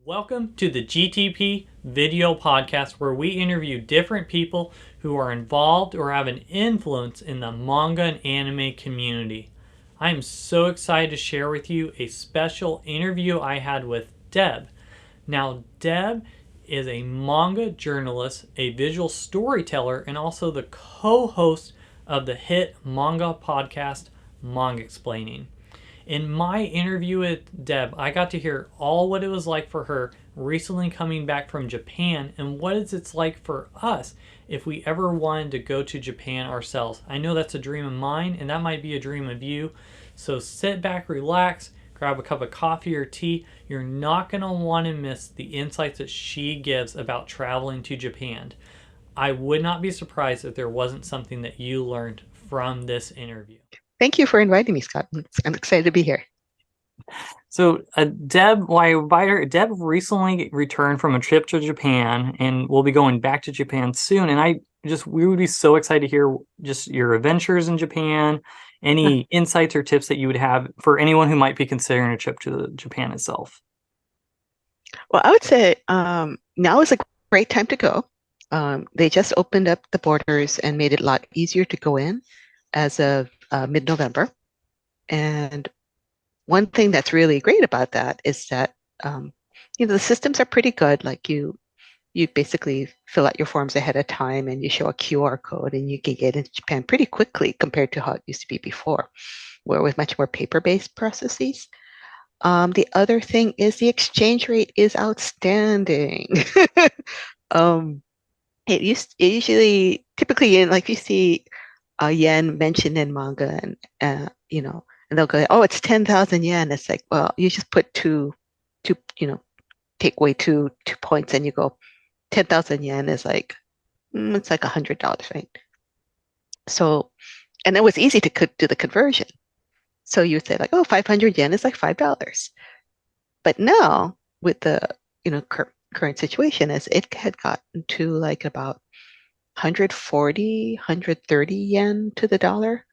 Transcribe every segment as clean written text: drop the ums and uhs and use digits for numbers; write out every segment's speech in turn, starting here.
Welcome to the GTP video podcast where we interview different people who are involved or have an influence in the manga and anime community. I am so excited to share with you a special interview I had with Deb. Now, Deb is a manga journalist, a visual storyteller, and also the co-host of the hit manga podcast, Manga Explaining. In my interview with Deb, I got to hear all what it was like for her recently coming back from Japan and what it's like for us if we ever wanted to go to Japan ourselves. I know that's a dream of mine and that might be a dream of you. So sit back, relax, grab a cup of coffee or tea. You're not going to want to miss the insights that she gives about traveling to Japan. I would not be surprised if there wasn't something that you learned from this interview. Thank you for inviting me, Scott. I'm excited to be here. So, Deb, why invite her? Deb recently returned from a trip to Japan, and we'll be going back to Japan soon. And we would be so excited to hear just your adventures in Japan, any insights or tips that you would have for anyone who might be considering a trip to Japan itself. Well, I would say now is a great time to go. They just opened up the borders and made it a lot easier to go in as of mid-November. And one thing that's really great about that is that the systems are pretty good. Like you basically fill out your forms ahead of time and you show a QR code and you can get into Japan pretty quickly compared to how it used to be before, where it was much more paper-based processes. The other thing is the exchange rate is outstanding. It usually typically like you see a yen mentioned in manga and and they'll go, oh, it's 10,000 yen. It's like, well, you just put two, take away two points and you go, 10,000 yen is like, it's like $100, right? So, and it was easy to do the conversion. So you would say like, oh, 500 yen is like $5. But now with the, current situation is it had gotten to like about 140, 130 yen to the dollar,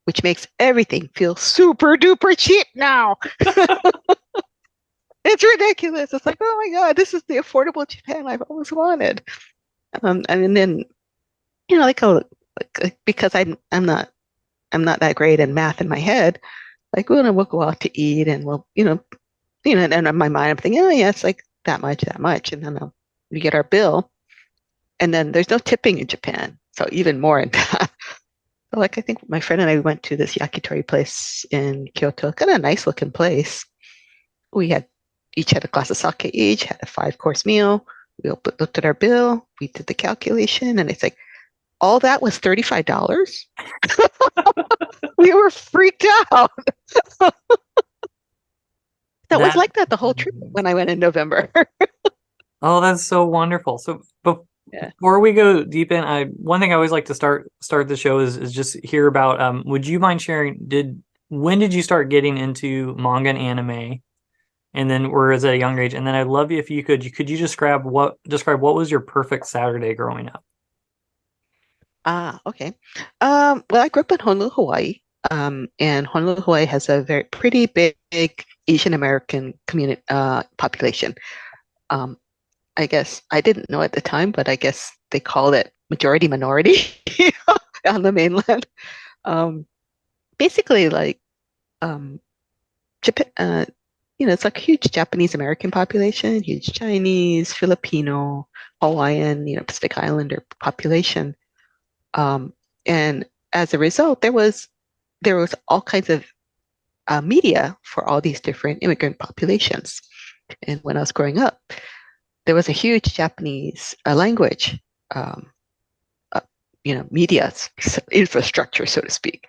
which makes everything feel super duper cheap now. It's ridiculous. It's like, oh my God, this is the affordable Japan I've always wanted. And then, because I'm not that great in math in my head, like we'll go out to eat and and in my mind I'm thinking, oh yeah, it's like that much. And then we get our bill. And then there's no tipping in Japan. So even more in that. So like I think my friend and I went to this yakitori place in Kyoto, kind of a nice looking place. We each had a glass of sake each, had a 5-course meal. We looked at our bill, we did the calculation, and it's like all that was $35. We were freaked out. That was like that the whole trip when I went in November. Oh, that's so wonderful. So Yeah. before we go deep in, one thing I always like to start the show is just hear about. Would you mind sharing? When did you start getting into manga and anime, and then or is at a younger age? And then I'd love you if you could describe what was your perfect Saturday growing up? Okay. Well, I grew up in Honolulu, Hawaii, and Honolulu, Hawaii has a very pretty big Asian American community population. Um, I guess I didn't know at the time, but I guess they call it majority minority on the mainland. Um, Basically, like Japan, it's like a huge Japanese American population, huge Chinese, Filipino, Hawaiian, Pacific Islander population. Um, and as a result, there was all kinds of media for all these different immigrant populations. And when I was growing up, there was a huge Japanese language, um, uh, media infrastructure, so to speak.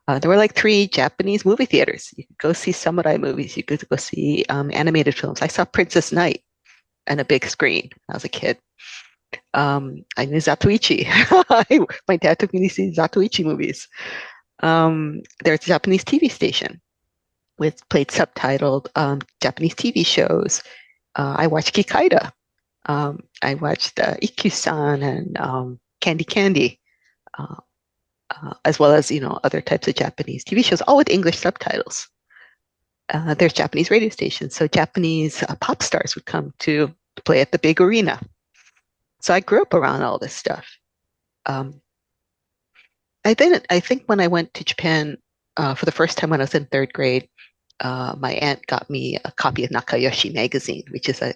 There were like 3 Japanese movie theaters. You could go see samurai movies. You could go see animated films. I saw Princess Knight on a big screen when I was a kid. I knew Zatoichi. My dad took me to see Zatoichi movies. There's a Japanese TV station with played subtitled Japanese TV shows. I watched Kikaida. I watched Ikkyu-san and Candy Candy, uh, as well as other types of Japanese TV shows, all with English subtitles. there's Japanese radio stations. So Japanese pop stars would come to play at the big arena. So I grew up around all this stuff. Um, I didn't. I think when I went to Japan for the first time when I was in third grade, my aunt got me a copy of Nakayoshi magazine, which is a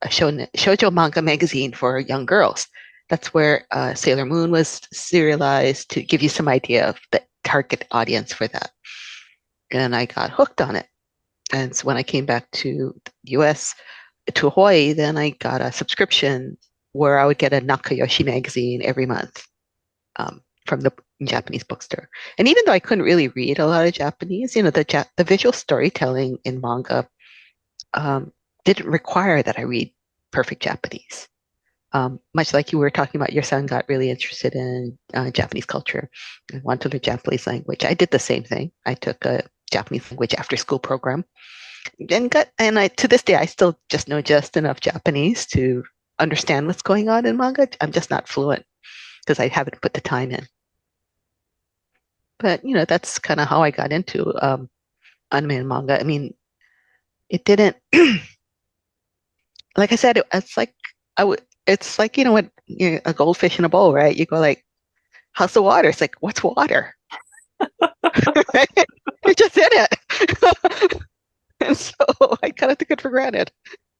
shoujo manga magazine for young girls. That's where Sailor Moon was serialized to give you some idea of the target audience for that. And I got hooked on it. And so when I came back to the US, to Hawaii, then I got a subscription where I would get a Nakayoshi magazine every month from the Japanese bookstore. And even though I couldn't really read a lot of Japanese, the visual storytelling in manga didn't require that I read perfect Japanese. Much like you were talking about, your son got really interested in Japanese culture and wanted to learn Japanese language. I did the same thing. I took a Japanese language after school program and I to this day I still just know just enough Japanese to understand what's going on in manga. I'm just not fluent because I haven't put the time in. But that's kind of how I got into anime and manga. I mean, it didn't like I said, it's like I would. It's like what a goldfish in a bowl, right? You go like, "How's the water?" It's like, "What's water?" Right? You're just in it, and so I kind of took it for granted.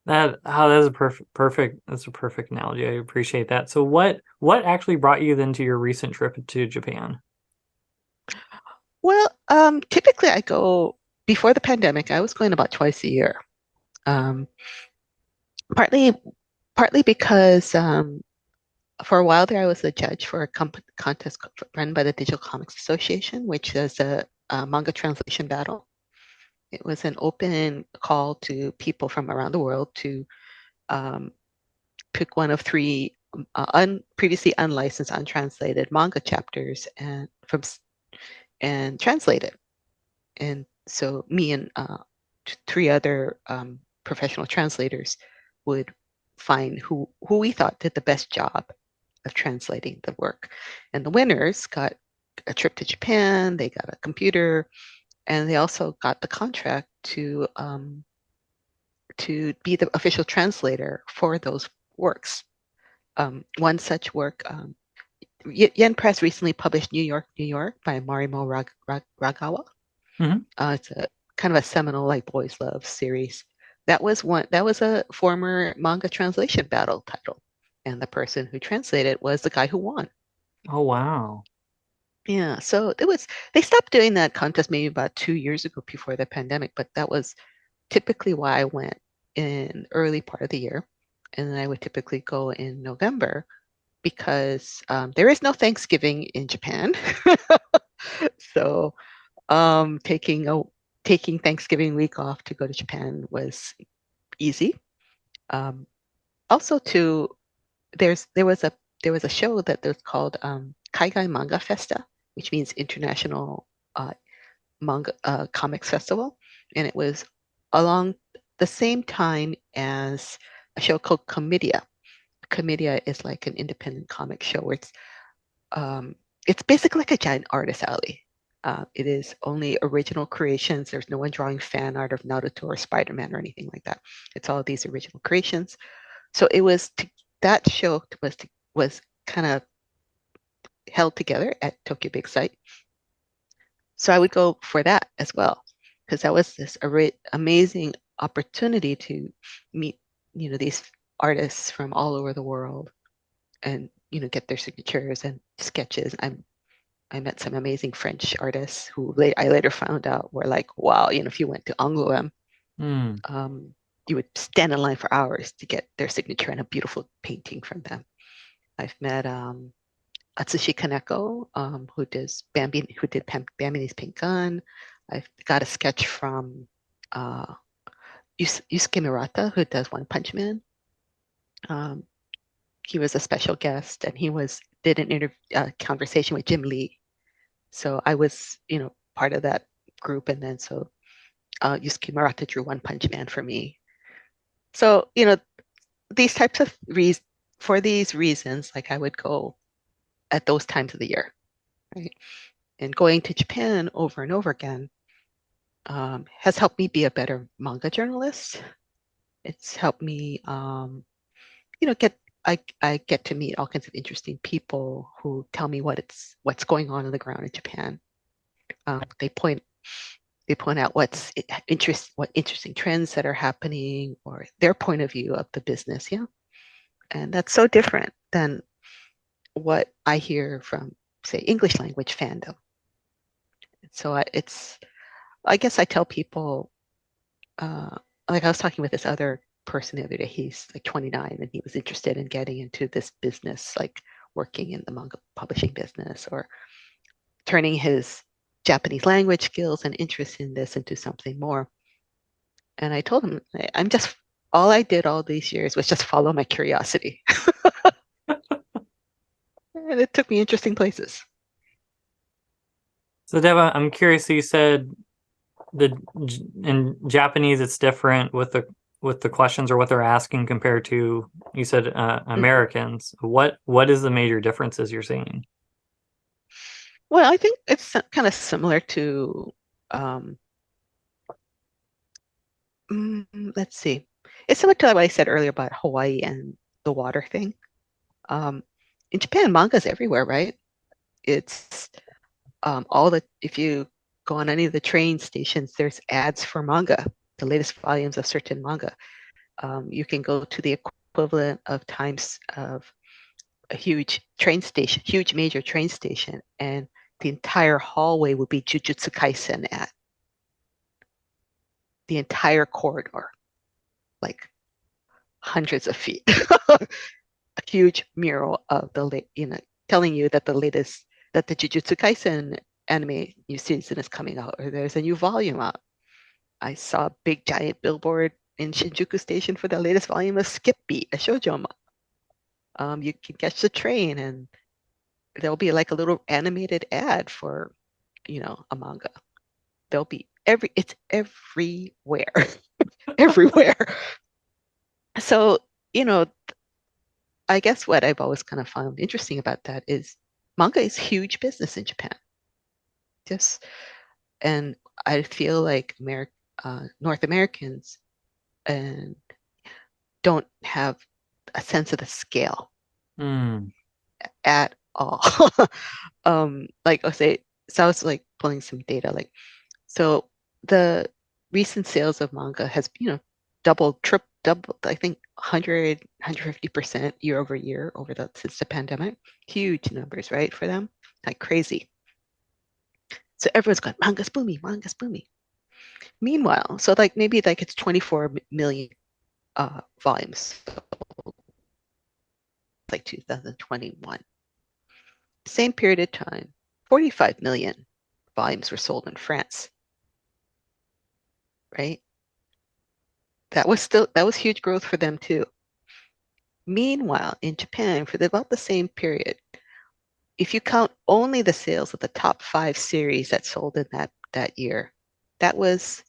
That's a perfect that's a perfect analogy. I appreciate that. So what actually brought you then to your recent trip to Japan? Well, typically I go before the pandemic. I was going about twice a year. Um, partly, partly because for a while there, I was a judge for a contest run by the Digital Comics Association, which is a manga translation battle. It was an open call to people from around the world to um, pick one of three previously unlicensed, untranslated manga chapters and translate it. And so me and three other professional translators would find who we thought did the best job of translating the work. And the winners got a trip to Japan, they got a computer, and they also got the contract to be the official translator for those works. One such work, Yen Press recently published New York, New York by Marimo Ragawa. Mhm. It's a kind of a seminal like boys love series. That was a former manga translation battle title. And the person who translated was the guy who won. Oh wow. Yeah, so they stopped doing that contest maybe about 2 years ago before the pandemic, but that was typically why I went in early part of the year. And then I would typically go in November because there is no Thanksgiving in Japan. So taking Thanksgiving week off to go to Japan was easy. Um, also, there was a show that was called Kaigai Manga Festa, which means International uh, Manga Comics Festival, and it was along the same time as a show called Comedia. Comedia is like an independent comic show where it's basically like a giant artist alley. It is only original creations. There's no one drawing fan art of Naruto or Spider-Man or anything like that. It's all these original creations. So that show was kind of held together at Tokyo Big Sight. So I would go for that as well because that was this amazing opportunity to meet these artists from all over the world and get their signatures and sketches. I met some amazing French artists who I later found out were like, wow, if you went to Angoulême, Mm. you would stand in line for hours to get their signature and a beautiful painting from them. I've met Atsushi Kaneko, who did Bambi's Pink Gun. I've got a sketch from uh, Yusuke Murata, who does One Punch Man. Um, he was a special guest, and did an conversation with Jim Lee. So I was, part of that group, and then so Yusuke Murata drew One Punch Man for me. So these types of for these reasons, like I would go at those times of the year, right? And going to Japan over and over again has helped me be a better manga journalist. It's helped me, get I get to meet all kinds of interesting people who tell me what's going on the ground in Japan. Um, they point they point out what interesting trends that are happening or their point of view of the business. Yeah, and that's so different than what I hear from, say, English language fandom. So I guess I tell people, uh, like I was talking with this other person the other day. He's like 29 and he was interested in getting into this business, like working in the manga publishing business or turning his Japanese language skills and interest in this into something more. And I told him, I'm just, all I did all these years was just follow my curiosity. And it took me interesting places. So Deva, I'm curious. You said the in Japanese it's different with the questions or what they're asking compared to you said Mhm. Americans. What is the major differences you're seeing? Well, I think it's kind of similar to, um, let's see. It's similar to what I said earlier about Hawaii and the water thing. Um, in Japan, manga's everywhere, right? It's if you go on any of the train stations, there's ads for manga, the latest volumes of certain manga. You can go to the equivalent of times of a huge train station, huge major train station, and the entire hallway would be Jujutsu Kaisen at the entire corridor, like hundreds of feet. A huge mural of telling you that the Jujutsu Kaisen anime new season is coming out, or there's a new volume out. I saw a big giant billboard in Shinjuku Station for the latest volume of Skip Beat, a shoujo. You can catch the train, and there'll be like a little animated ad for, a manga. It's everywhere, everywhere. So, you know, I guess what I've always kind of found interesting about that is manga is huge business in Japan. Just and I feel like North Americans and don't have a sense of the scale Hmm. at all. Like I'll say, so I was like pulling some data, like so the recent sales of manga has, doubled, I think 150% year over year since the pandemic. Huge numbers, right, for them, like crazy. So everyone's going, manga's booming, manga's booming. Meanwhile, so like maybe like it's 24 million volumes, like 2021. Same period of time, 45 million volumes were sold in France, right? That was huge growth for them too. Meanwhile, in Japan, for about the same period, if you count only the sales of the top 5 series that sold in that year, that was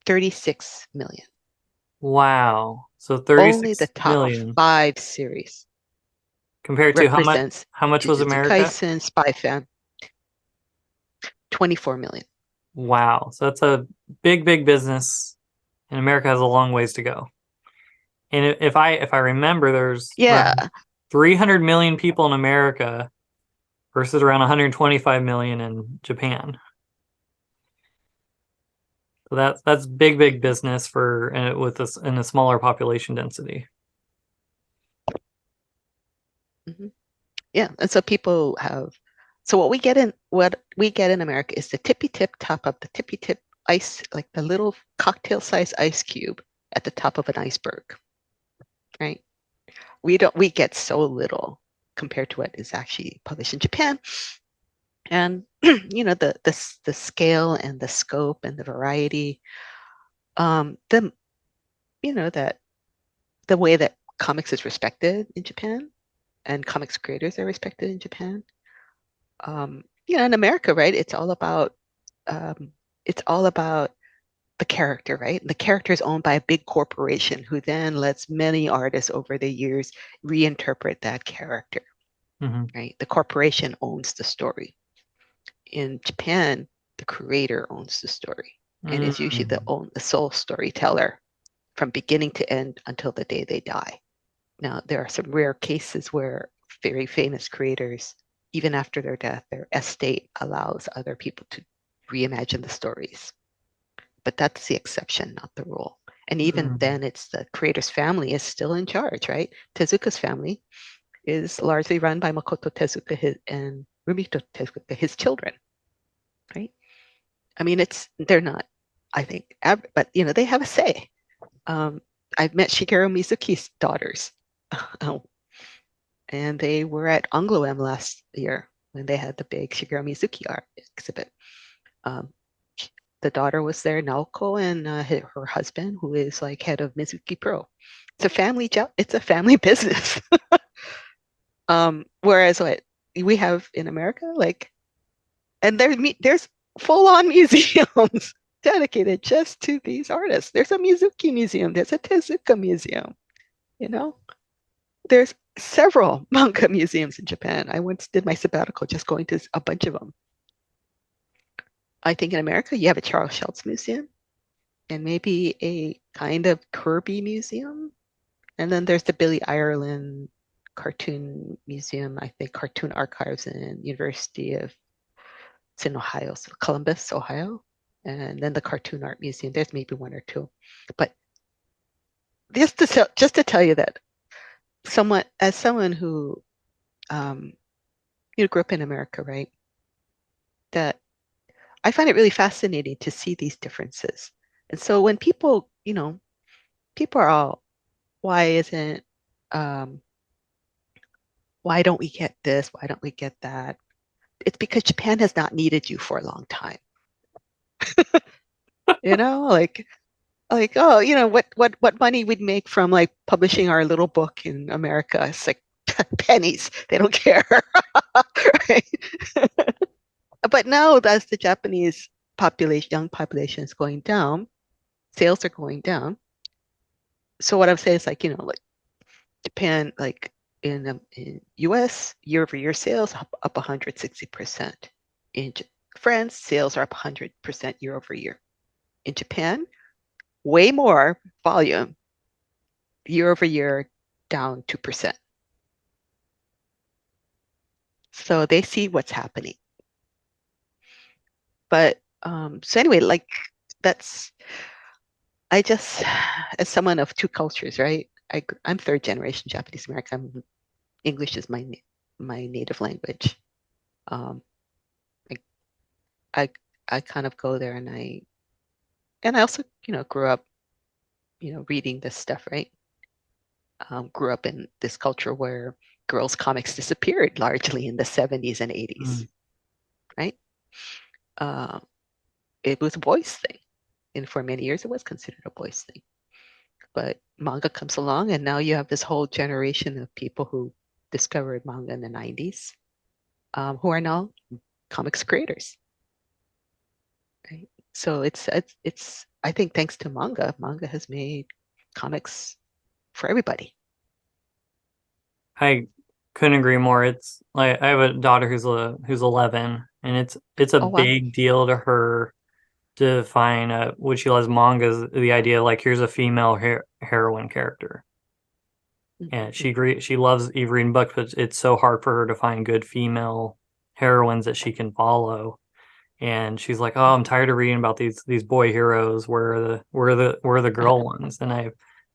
36 million. Wow. So Only the 36 top million 5 series compared to represents how much was Jujutsu America? Kaisen, Spy Fan, 24 million. Wow. So that's a big business and America has a long ways to go. And if I remember, there's Yeah, around 300 million people in America versus around 125 million in Japan. So that's big business for with this in a smaller population density. mhm. Yeah. And so what we get in America is the tippy tip top of the tippy tip ice, like the little cocktail size ice cube at the top of an iceberg, right? We get so little compared to what is actually published in Japan. And the scale and the scope and the variety, the that the way that comics is respected in Japan and comics creators are respected in Japan. In America, right? Um, it's all about the character, right? The character is owned by a big corporation who then lets many artists over the years reinterpret that character, Hmm. right? The corporation owns the story. In Japan, the creator owns the story. and is usually Mm. the sole storyteller from beginning to end until the day they die. Now, there are some rare cases where very famous creators, even after their death, their estate allows other people to reimagine the stories. But that's the exception, not the rule. And even Mm. then, it's the creator's family is still in charge, right? Tezuka's family is largely run by Makoto Tezuka and Rumito Tezuka, his children, right? I mean, they're not, I think, but they have a say. Um, I've met Shigeru Mizuki's daughters, and they were at Anglo-M last year when they had the big Shigeru Mizuki art exhibit. Um, the daughter was there, Naoko, and her husband, who is like head of Mizuki Pro. It's a family job. It's a family business. Whereas what we have in America, like, and there's full-on museums dedicated just to these artists. There's a Mizuki museum. There's a Tezuka museum. You know, there's several manga museums in Japan. I once did my sabbatical just going to a bunch of them. I think in America you have a Charles Schulz museum and maybe a kind of Kirby museum. And then there's the Billy Ireland Cartoon Museum, I think Cartoon Archives in University of it's in Ohio, so Columbus, Ohio. And then the Cartoon Art Museum. There's maybe one or two. But just to tell you that someone who um, grew up in America, right? That I find it really fascinating to see these differences. And so when people are all, why isn't, um, why don't we get this? Why don't we get that? It's because Japan has not needed you for a long time. You know, like oh, what money we'd make from like publishing our little book in America. It's like pennies. They don't care. Right? But now as the Japanese young population is going down, sales are going down. So what I'm saying is like, like Japan, like in US, year over year sales up 160%. In France, sales are up 100% year over year. In Japan, way more volume, year over year, down 2%. So they see what's happening. But so anyway, like that's I just as someone of two cultures, right? I'm third generation Japanese American. English is my native language. Um, I, I I kind of go there, and I also grew up reading this stuff, right? Grew up in this culture where girls comics disappeared largely in the 70s and 80s, Mm. right? Uh, it was a boys thing, and for many years it was considered a boys thing. But manga comes along, and now you have this whole generation of people who discovered manga in the 90s, who are now comics creators, right? So it's I think thanks to manga has made comics for everybody. I couldn't agree more. It's like I have a daughter who's 11, and it's a Oh wow. big deal to her to find what she loves mangas. The idea like here's a female heroine character, and Mm-hmm. she loves reading books, but it's so hard for her to find good female heroines that she can follow. And she's like, "Oh, I'm Mm-hmm. tired of reading about these boy heroes. Where are the girl ones?" And I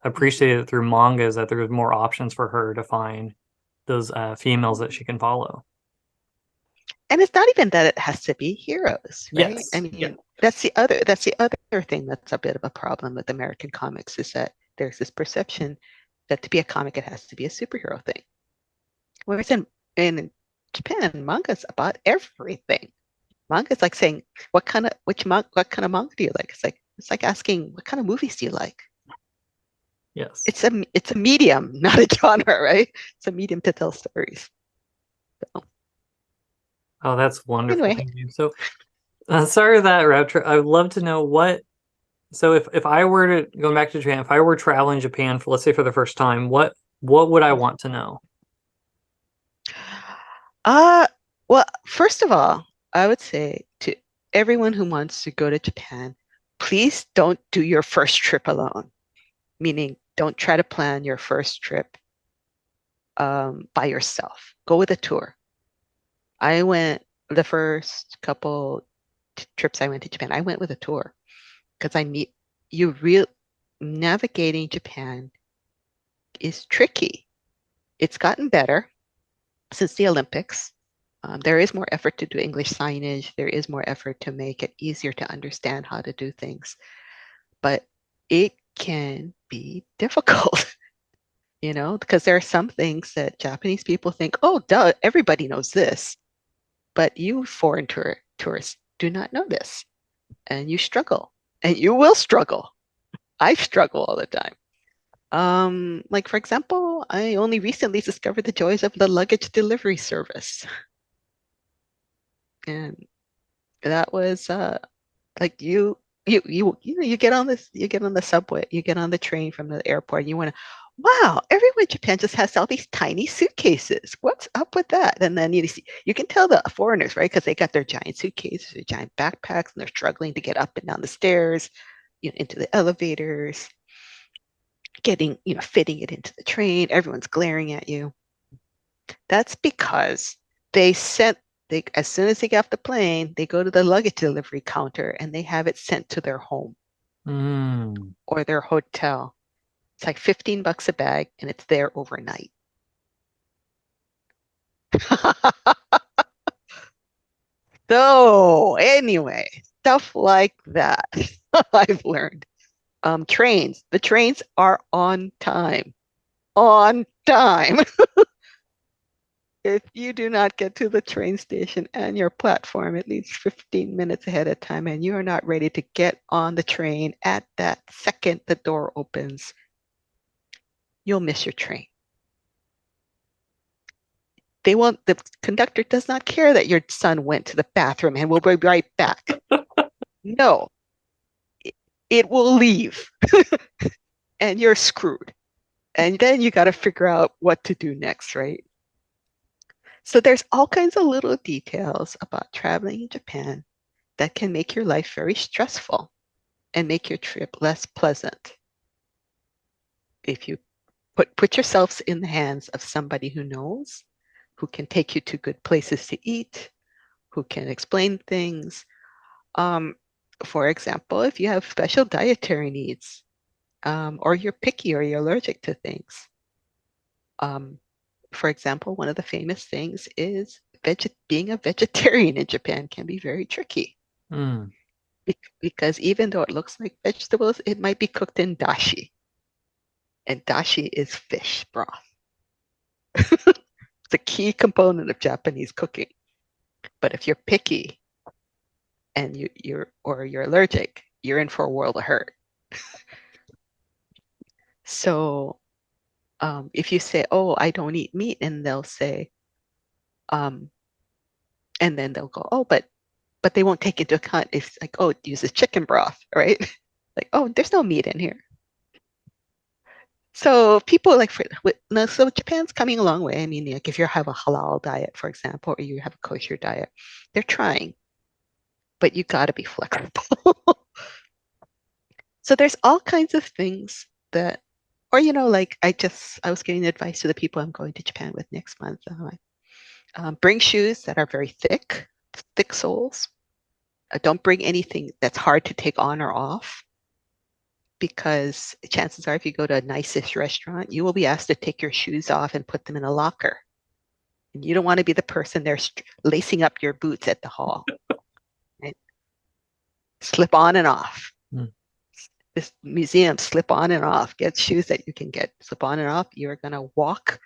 Mm-hmm. appreciated it through mangas that there's more options for her to find those females that she can follow. And it's not even that it has to be heroes, right? I Yes. mean, that's the other thing that's a bit of a problem with American comics is that there's this perception that to be a comic it has to be a superhero thing. Whereas in Japan, manga's about everything. Manga is like saying, what kind of manga do you like? It's like asking, what kind of movies do you like? Yes. It's a medium, not a genre, right? It's a medium to tell stories. So Oh, that's wonderful. anyway, Thank you. So, sorry that route trip. I would love to know what. So, if I were to going back to Japan, if I were traveling Japan for let's say for the first time, what would I want to know? uh, well, first of all, I would say to everyone who wants to go to Japan, please don't do your first trip alone, meaning don't try to plan your first trip by yourself. Go with a tour. I went the first couple trips I went to Japan, I went with a tour because I meet you real navigating Japan is tricky. It's gotten better since the Olympics. There is more effort to do English signage. There is more effort to make it easier to understand how to do things, but it can be difficult, because there are some things that Japanese people think, oh, duh, everybody knows this, but you foreign tourists do not know this, and you struggle, and you will struggle. I struggle all the time. Like for example, I only recently discovered the joys of the luggage delivery service, and that was like you get on this, you get on the subway, you get on the train from the airport, and you want to, wow, everyone in Japan just has all these tiny suitcases. What's up with that? And then you can tell the foreigners, right? Because they got their giant suitcases, their giant backpacks, and they're struggling to get up and down the stairs, into the elevators, getting, fitting it into the train. Everyone's glaring at you. That's because they sent as soon as they get off the plane, they go to the luggage delivery counter and they have it sent to their home Mm. or their hotel. It's like $15 a bag and it's there overnight. So anyway, stuff like that I've learned. Trains. The trains are on time. On time. If you do not get to the train station and your platform at least 15 minutes ahead of time and you are not ready to get on the train at that second the door opens, you'll miss your train. The conductor does not care that your son went to the bathroom and will be right back. No, it will leave and you're screwed. And then you got to figure out what to do next, right? So there's all kinds of little details about traveling in Japan that can make your life very stressful and make your trip less pleasant. If you put yourselves in the hands of somebody who knows, who can take you to good places to eat, who can explain things. Um, for example, if you have special dietary needs, or you're picky or you're allergic to things. For example, one of the famous things is being a vegetarian in Japan can be very tricky. Mm. Because even though it looks like vegetables, it might be cooked in dashi. And dashi is fish broth. It's a key component of Japanese cooking. But if you're picky and you're allergic, you're in for a world of hurt. So if you say, "Oh, I don't eat meat," and they'll say, and then they'll go, "Oh, but they won't take into account if like, oh, it uses chicken broth, right?" Like, oh, there's no meat in here. So people like so Japan's coming a long way. I mean, like if you have a halal diet, for example, or you have a kosher diet, they're trying, but you got to be flexible. So there's all kinds of things that, or like I was giving advice to the people I'm going to Japan with next month. Bring shoes that are very thick soles. Don't bring anything that's hard to take on or off, because chances are if you go to a nice-ish restaurant, you will be asked to take your shoes off and put them in a locker. And you don't want to be the person there lacing up your boots at the hall. Right? Slip on and off. Mm. This museum, slip on and off. Get shoes that you can get slip on and off. You're going to walk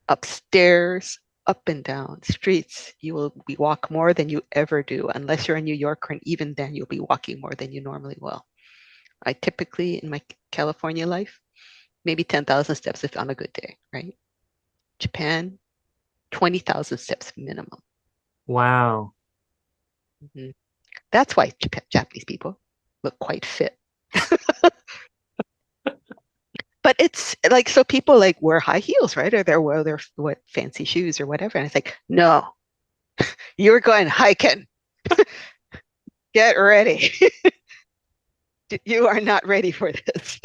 upstairs, up and down streets. You will walk more than you ever do, unless you're in New York, and even then you'll be walking more than you normally will. I typically, in my California life, maybe 10,000 steps if on a good day, right? Japan, 20,000 steps minimum. Wow. Mm-hmm. That's why Japanese people look quite fit. But it's like, so people like wear high heels, right? Or they wear their fancy shoes or whatever. And it's like, no, you're going hiking. Get ready. You are not ready for this.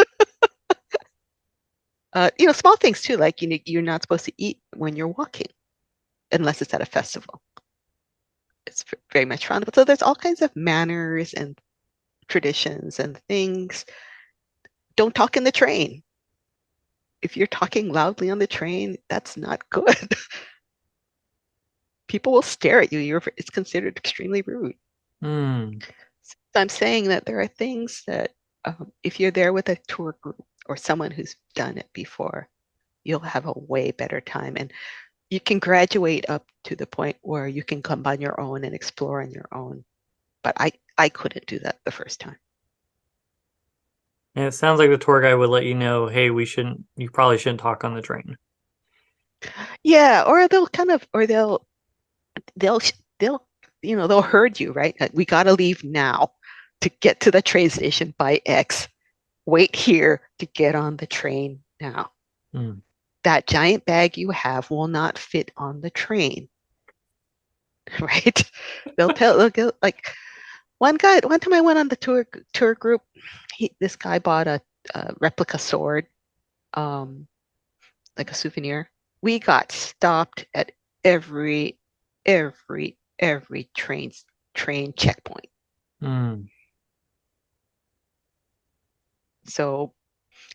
Small things too, like you're not supposed to eat when you're walking unless it's at a festival. It's very much frowned upon. So there's all kinds of manners and traditions and things. Don't talk in the train. If you're talking loudly on the train, that's not good. People will stare at you. It's considered extremely rude. Hmm. So I'm saying that there are things that if you're there with a tour group or someone who's done it before, you'll have a way better time. And you can graduate up to the point where you can come on your own and explore on your own. But I couldn't do that the first time. And it sounds like the tour guide would let you know, hey, you probably shouldn't talk on the train. Yeah, or they'll they'll they'll herd you, right? Like, we got to leave now to get to the train station by X. Wait here to get on the train now. Hmm. That giant bag you have will not fit on the train, right? They'll go like one time I went on the tour group. This guy bought a replica sword, um, like a souvenir. We got stopped at every every train checkpoint. Hmm. So,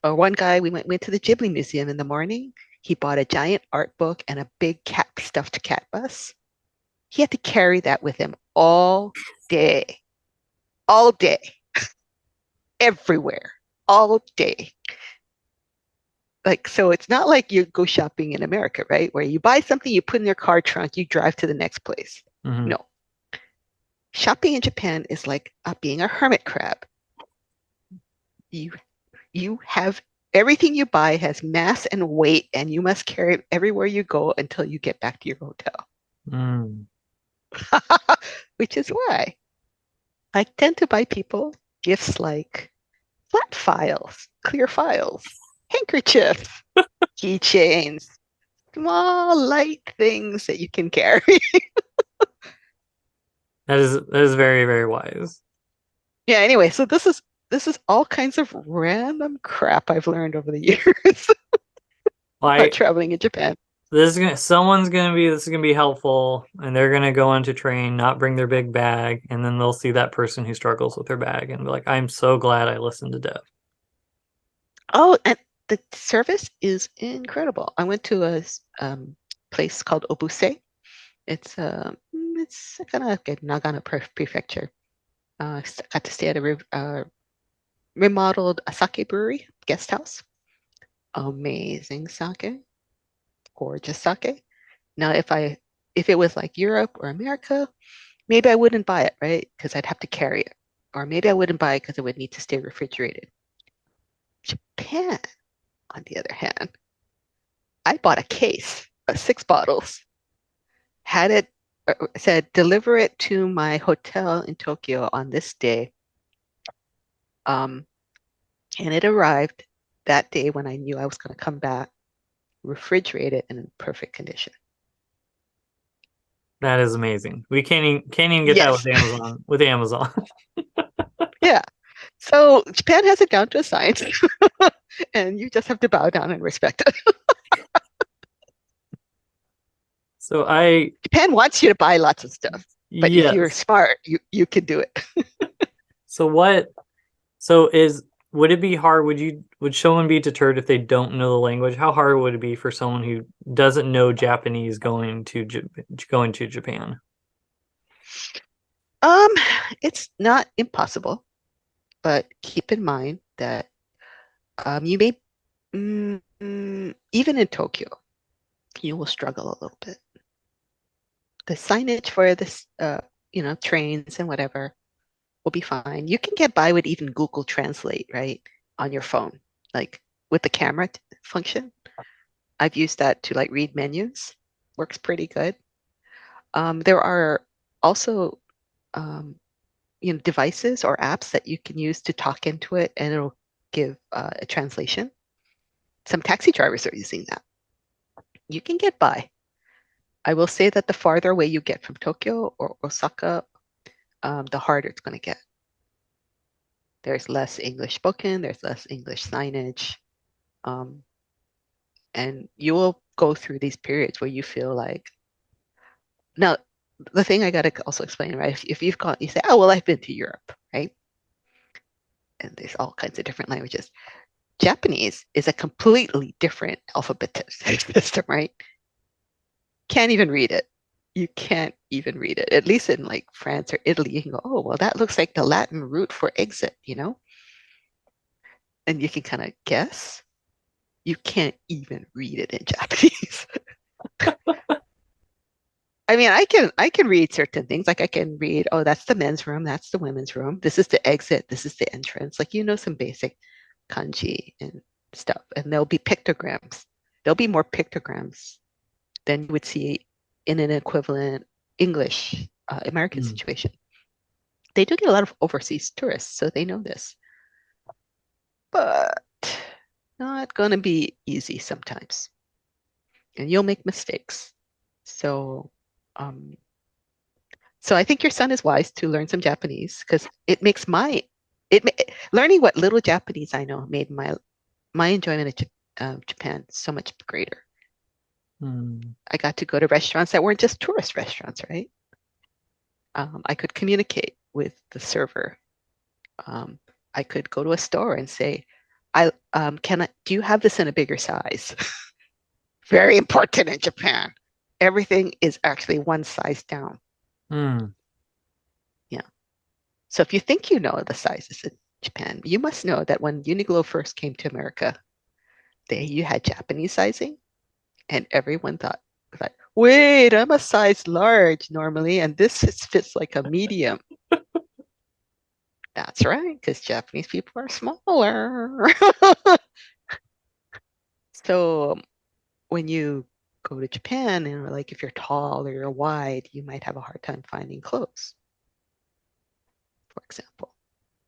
or one guy, we went to the Ghibli Museum in the morning. He bought a giant art book and a big cat stuffed cat bus. He had to carry that with him all day, everywhere, all day. Like, so it's not like you go shopping in America, right? Where you buy something, you put in your car trunk, you drive to the next place. Hmm. No, shopping in Japan is like being a hermit crab. You you have everything you buy has mass and weight, and you must carry it everywhere you go until you get back to your hotel. Hmm. Which is why I tend to buy people gifts like flat files, clear files, handkerchiefs, keychains, small light things that you can carry. That is very, very wise. Yeah, anyway, so this is all kinds of random crap I've learned over the years about Like traveling in Japan. this is gonna be helpful, and they're gonna go into train, not bring their big bag, and then they'll see that person who struggles with their bag and be like, I'm so glad I listened to Dev. Oh, and the service is incredible. I went to a place called Obuse. It's kind of like Nagano Prefecture. Got to stay at a remodeled sake brewery guest house. Amazing sake, gorgeous sake. Now, if it was like Europe or America, maybe I wouldn't buy it, right? Because I'd have to carry it. Or maybe I wouldn't buy it because it would need to stay refrigerated. Japan, on the other hand, I bought a case of 6 bottles, had it said deliver it to my hotel in Tokyo on this day. Um, and it arrived that day when I knew I was going to come back, refrigerated and in perfect condition. That is amazing. We can't even get that Yes. with Amazon. With Amazon. Yeah. So Japan has it down to a science, and you just have to bow down and respect it. So I Japan wants you to buy lots of stuff, but if you're yes. smart, you can do it. So what so is would it be hard? Would someone be deterred if they don't know the language? How hard would it be for someone who doesn't know Japanese going to Japan? Um, it's not impossible, but keep in mind that you may even in Tokyo, you will struggle a little bit. The signage for this, trains and whatever will be fine. You can get by with even Google Translate, right, on your phone, like with the camera function. I've used that to like read menus. Works pretty good. There are also um, devices or apps that you can use to talk into it, and it'll give a translation. Some taxi drivers are using that. You can get by. I will say that the farther away you get from Tokyo or Osaka, the harder it's going to get. There's less English spoken, there's less English signage. Um, and you will go through these periods where you feel like, now, the thing I got to also explain, right? If you've got, you say, oh, well, I've been to Europe, right? And there's all kinds of different languages. Japanese is a completely different alphabet system, right? Can't even read it. You can't even read it. At least in like France or Italy, you can go, oh, well, that looks like the Latin root for exit, And you can kind of guess. You can't even read it in Japanese. I mean, I can read certain things. Like I can read, oh, that's the men's room, that's the women's room. This is the exit, this is the entrance. Like some basic kanji and stuff. And there'll be pictograms. There'll be more pictograms than you would see in an equivalent English American Mm. situation. They do get a lot of overseas tourists, so they know this. But not going to be easy sometimes. And you'll make mistakes. So, um, so I think your son is wise to learn some Japanese because it makes it learning what little Japanese I know made my enjoyment of Japan so much greater. Mm. I got to go to restaurants that weren't just tourist restaurants, right? I could communicate with the server. Um, I could go to a store and say, do you have this in a bigger size?" Very important in Japan. Everything is actually one size down. Mm. Yeah. So if you think you know the sizes in Japan, you must know that when Uniqlo first came to America, you had Japanese sizing, and everyone thought, wait, I'm a size large normally, and fits like a medium. That's right, because Japanese people are smaller. So when you go to Japan, and like if you're tall or you're wide, you might have a hard time finding clothes, for example.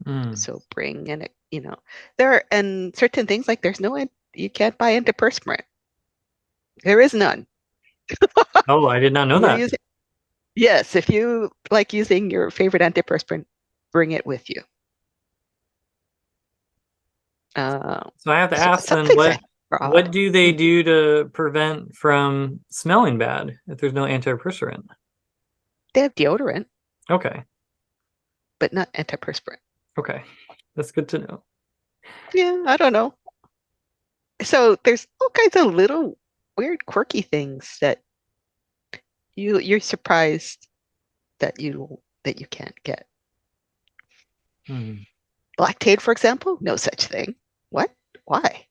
Mm. So bring in there are and certain things like you can't buy antiperspirant. There is none. Oh, I did not know You're that. using Yes, if you like using your favorite antiperspirant, bring it with you. So I have to So ask some then, things what I brought. what do they do to prevent from smelling bad if there's no antiperspirant? They have deodorant, Okay. but not antiperspirant. Okay. That's good to know. Yeah, I don't know. So there's all kinds of little weird, quirky things that you're surprised that you can't get. Mm. Lactate, for example, no such thing. What? Why?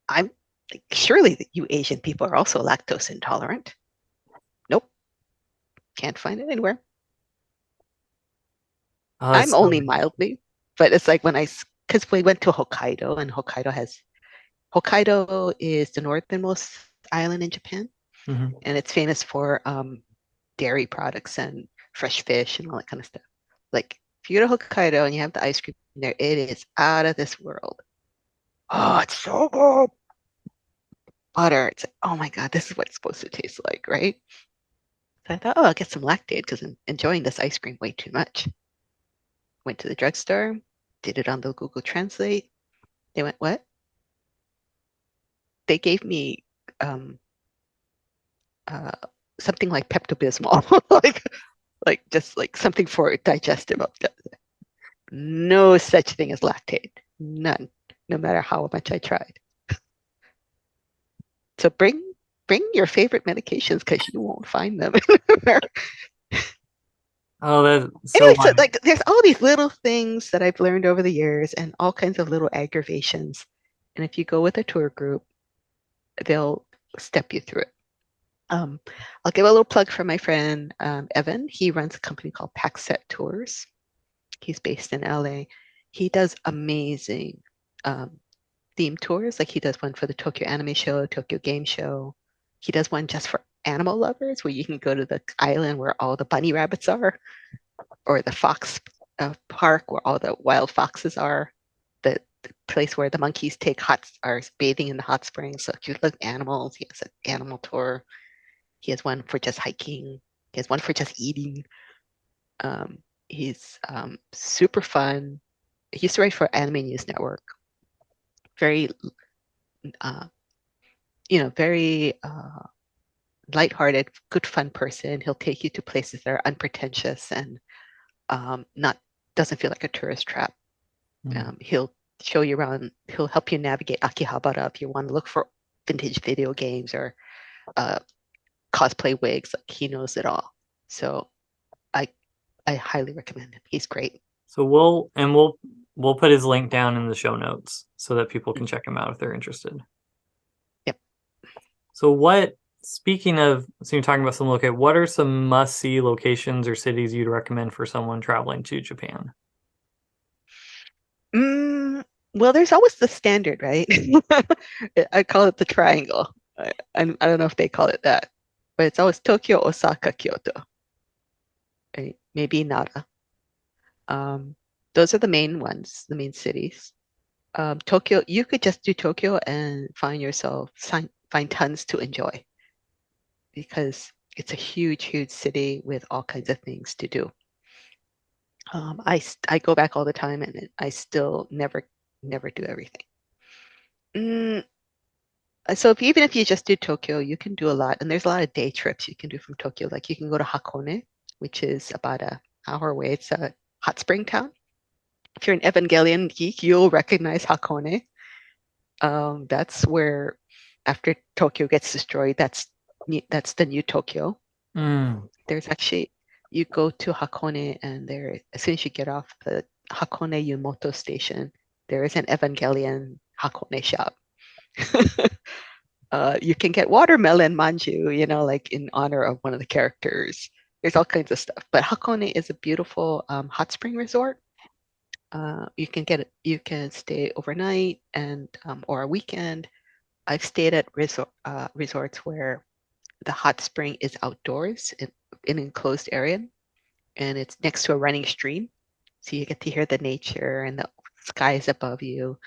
I'm like, surely you Asian people are also lactose intolerant. Nope, can't find it anywhere. I'm So only mildly, but it's like because we went to Hokkaido, and Hokkaido is the northernmost island in Japan, mhm. and it's famous for dairy products and fresh fish and all that kind of stuff. Like if you go to Hokkaido and you have the ice cream there, it is out of this world. Oh, it's so good. Butter. It's like, oh my God, this is what it's supposed to taste like, right? So I thought, oh, I'll get some lactate because I'm enjoying this ice cream way too much. Went to the drugstore, did it on the Google Translate. They went, what? They gave me um, uh, something like Pepto-Bismol, like just like something for digestive. No such thing as lactate. None. No matter how much I tried. So bring your favorite medications because you won't find them. Oh, that's so Anyway, so why. like there's all these little things that I've learned over the years and all kinds of little aggravations. And if you go with a tour group, they'll step you through it. Um, I'll give a little plug for my friend Evan. He runs a company called Packset Tours. He's based in LA. He does amazing um, theme tours. Like he does one for the Tokyo Anime Show, Tokyo Game Show. He does one just for animal lovers where you can go to the island where all the bunny rabbits are, or the fox park where all the wild foxes are, the place where the monkeys are bathing in the hot springs. So if you look at animals, he has an animal tour. He has one for just hiking. He has one for just eating. Um, He's super fun. He used to write for Anime News Network. Very, uh, very lighthearted, good fun person. He'll take you to places that are unpretentious and not doesn't feel like a tourist trap. Mm. He'll show you around. He'll help you navigate Akihabara if you want to look for vintage video games or uh, cosplay wigs. Like he knows it all. So I I highly recommend him. He's great. So we'll put his link down in the show notes so that people can check him out if they're interested. Yep. So speaking of, so you're talking about some what are some must-see locations or cities you'd recommend for someone traveling to Japan? Mm, well, there's always the standard, right? I call it the triangle. I don't know if they call it that, but it's always Tokyo, Osaka, Kyoto, right? Maybe Nara. Um, those are the main ones, the main cities. Tokyo, you could just do Tokyo and find tons to enjoy because it's a huge, huge city with all kinds of things to do. I go back all the time and I still never do everything. Mm, so even if you just do Tokyo, you can do a lot, and there's a lot of day trips you can do from Tokyo. Like you can go to Hakone, which is about an hour away. It's a hot spring town. If you're an Evangelion geek, you'll recognize Hakone. That's where, after Tokyo gets destroyed, that's the new Tokyo. Mm. There's actually you go to Hakone, and there as soon as you get off the Hakone Yumoto station, there is an Evangelion Hakone shop. You can get watermelon manju, like in honor of one of the characters. There's all kinds of stuff. But Hakone is a beautiful hot spring resort. You can stay overnight and or a weekend. I've stayed at resorts where the hot spring is outdoors in an enclosed area, and it's next to a running stream, so you get to hear the nature and the sky is above you.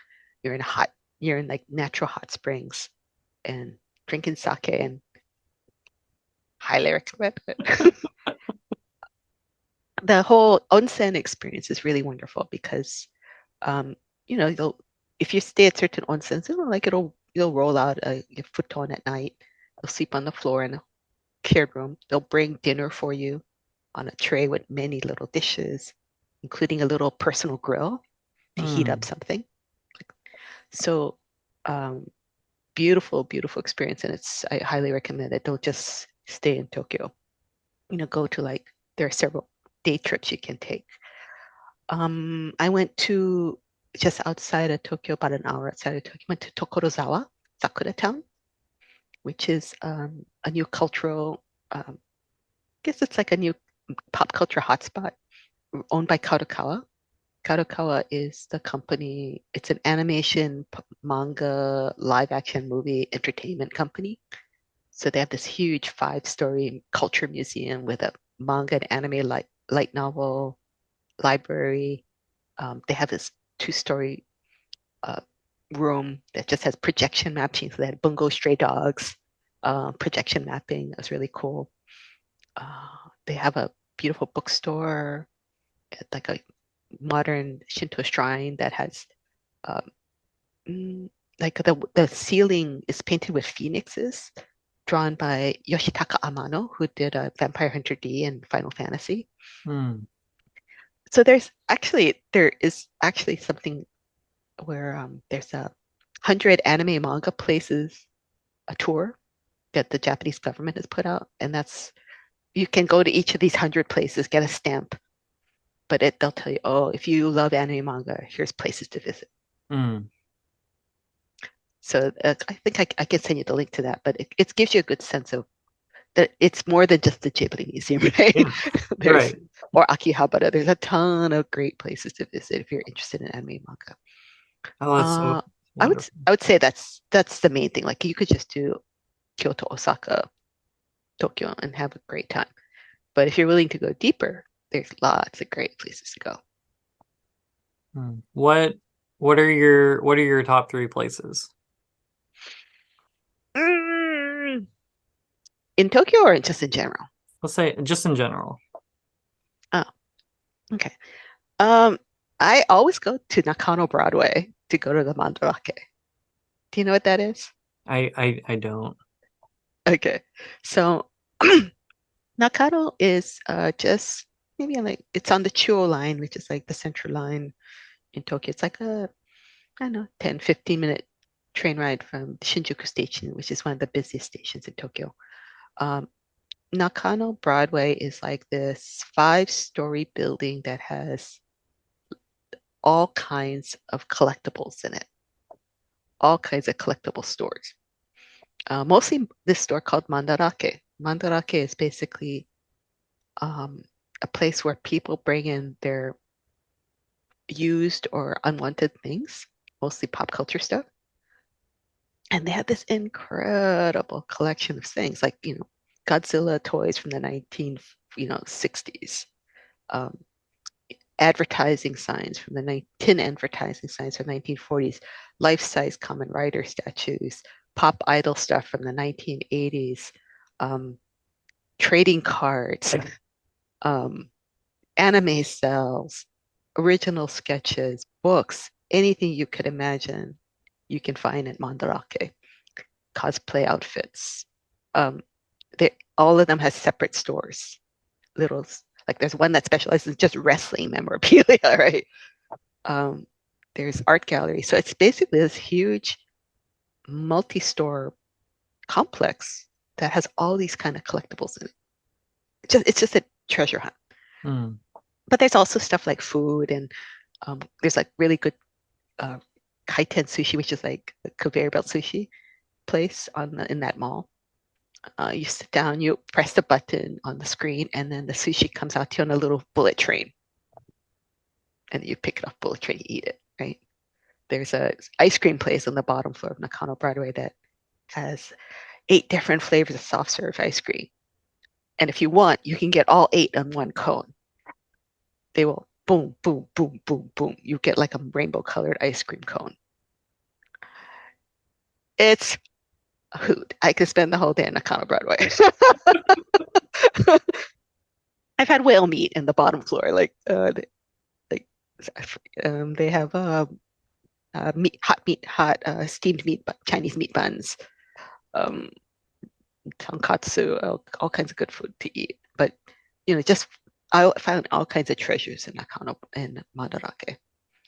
You're in hot, you're in like natural hot springs and drinking sake and highly recommend it. The whole onsen experience is really wonderful because um, you'll if you stay at certain onsens, you'll roll out your futon at night. You'll sleep on the floor in a shared room. They'll bring dinner for you on a tray with many little dishes, including a little personal grill to heat up Mm. something. So um, beautiful, beautiful experience, and I highly recommend it. Don't just stay in Tokyo. Go to there are several day trips you can take. I went to just outside of Tokyo, about an hour outside of Tokyo. Went to Tokorozawa, Sakura Town, which is a new cultural. I guess it's like a new pop culture hotspot owned by Kadokawa. Kadokawa is the company. It's an animation, manga, live action movie entertainment company. So they have this huge 5-story culture museum with a manga and anime light novel library. They have this 2-story uh, room that just has projection mapping. So they had Bungo Stray Dogs, projection mapping. It was really cool. They have a beautiful bookstore, like a modern Shinto shrine that has um, like the ceiling is painted with phoenixes drawn by Yoshitaka Amano, who did Vampire Hunter D and Final Fantasy. Mm. So there is actually something where there's 100 anime manga places, a tour that the Japanese government has put out, and that's you can go to each of these 100 places, get a stamp, but they'll tell you, oh, if you love anime manga, here's places to visit. Mm. So I think I can send you the link to that, but it gives you a good sense of that it's more than just the Ghibli Museum, right? Yeah. There's Right. or Akihabara. There's a ton of great places to visit if you're interested in anime manga. Oh, that's so Uh, wonderful. I would say that's the main thing. Like you could just do Kyoto, Osaka, Tokyo, and have a great time. But if you're willing to go deeper, there's lots of great places to go. Mm. What are your top three places? Mm, in Tokyo or just in general? Let's say just in general. Oh. Okay. Um, I always go to Nakano Broadway to go to the Mandarake. Do you know what that is? I don't. Okay. So Nakano is just maybe like it's on the Chuo line, which is like the central line in Tokyo. It's like a, I don't know, 10, 15-minute train ride from Shinjuku Station, which is one of the busiest stations in Tokyo. Um, Nakano Broadway is like this five-story building that has all kinds of collectibles in it, all kinds of collectible stores. Mostly this store called Mandarake. Mandarake is basically um, a place where people bring in their used or unwanted things, mostly pop culture stuff. And they have this incredible collection of things like, Godzilla toys from the 19, 60s, um, advertising signs from the tin advertising signs from the 1940s, life-size Kamen Rider statues, pop idol stuff from the 1980s, um, trading cards, um, anime cells, original sketches, books, anything you could imagine, you can find at Mandarake. Cosplay outfits. Um, all of them has separate stores. Little like there's one that specializes in just wrestling memorabilia, right? Um, there's art gallery. So it's basically this huge multi-store complex that has all these kind of collectibles in it. It's just a treasure hunt. Hmm. But there's also stuff like food and there's like really good uh, kaiten sushi, which is like a conveyor belt sushi place in that mall. You sit down, you press the button on the screen, and then the sushi comes out to you on a little bullet train, and you pick it off bullet train, you eat it, right? There's a ice cream place on the bottom floor of Nakano Broadway that has 8 different flavors of soft serve ice cream, and if you want, you can get all 8 on one cone. They will boom, boom, boom, boom, boom. You get like a rainbow colored ice cream cone. It's a hoot. I could spend the whole day on Nakano Broadway. I've had whale meat in the bottom floor, like they have hot steamed meat, Chinese meat buns, um, tonkatsu, all kinds of good food to eat. But just I found all kinds of treasures in Nakano and Madarake.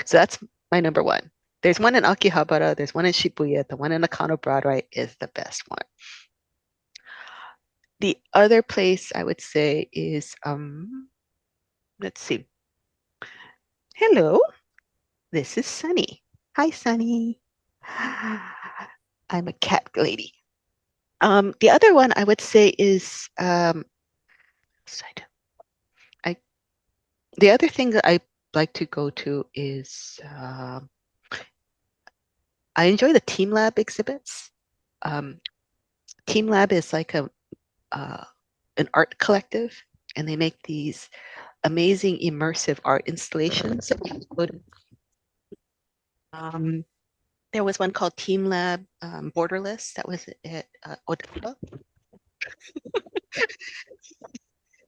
So that's my number one. There's one in Akihabara. There's one in Shibuya. The one in Nakano Broadway is the best one. The other place I would say is let's see. Hello, this is Sunny. Hi, Sunny. I'm a cat lady. The other one I would say is I the other thing that I like to go to is I enjoy the Team Lab exhibits. Um, Team Lab is like uh, an art collective, and they make these amazing immersive art installations. Um, there was one called Team Lab Borderless that was at Odessa.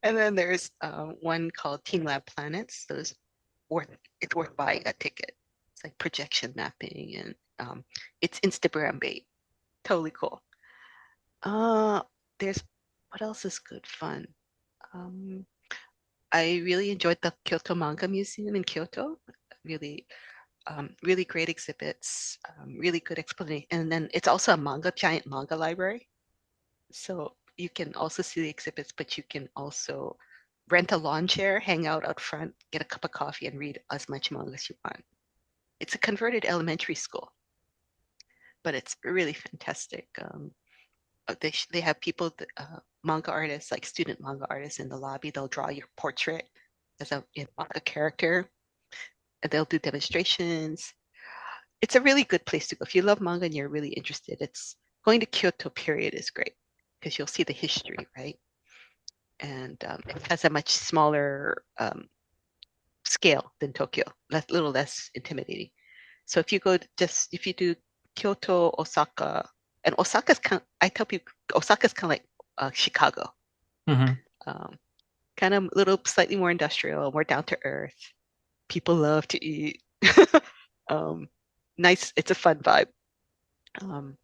And then there's one called Team Lab Planets. Those worth it's worth buying a ticket. It's like projection mapping and it's Instagram bait. Totally cool. Uh, there's what else is good fun? Um, I really enjoyed the Kyoto Manga Museum in Kyoto. Really, really great exhibits, really good explanation. And then it's also a giant manga library. So you can also see the exhibits, but you can also rent a lawn chair, hang out front, get a cup of coffee, and read as much manga as you want. It's a converted elementary school, but it's really fantastic. They have people, manga artists, like student manga artists in the lobby. They'll draw your portrait as a manga character, and they'll do demonstrations. It's a really good place to go if you love manga and you're really interested. It's going to Kyoto. Period is great because you'll see the history, right? And it has a much smaller scale than Tokyo, little less intimidating. So if you do Kyoto, Osaka, and Osaka's kind of, I tell people Osaka's kind of like Chicago. Hmm. Um, kind of a little slightly more industrial, more down to earth. People love to eat. um, nice. It's a fun vibe. Um,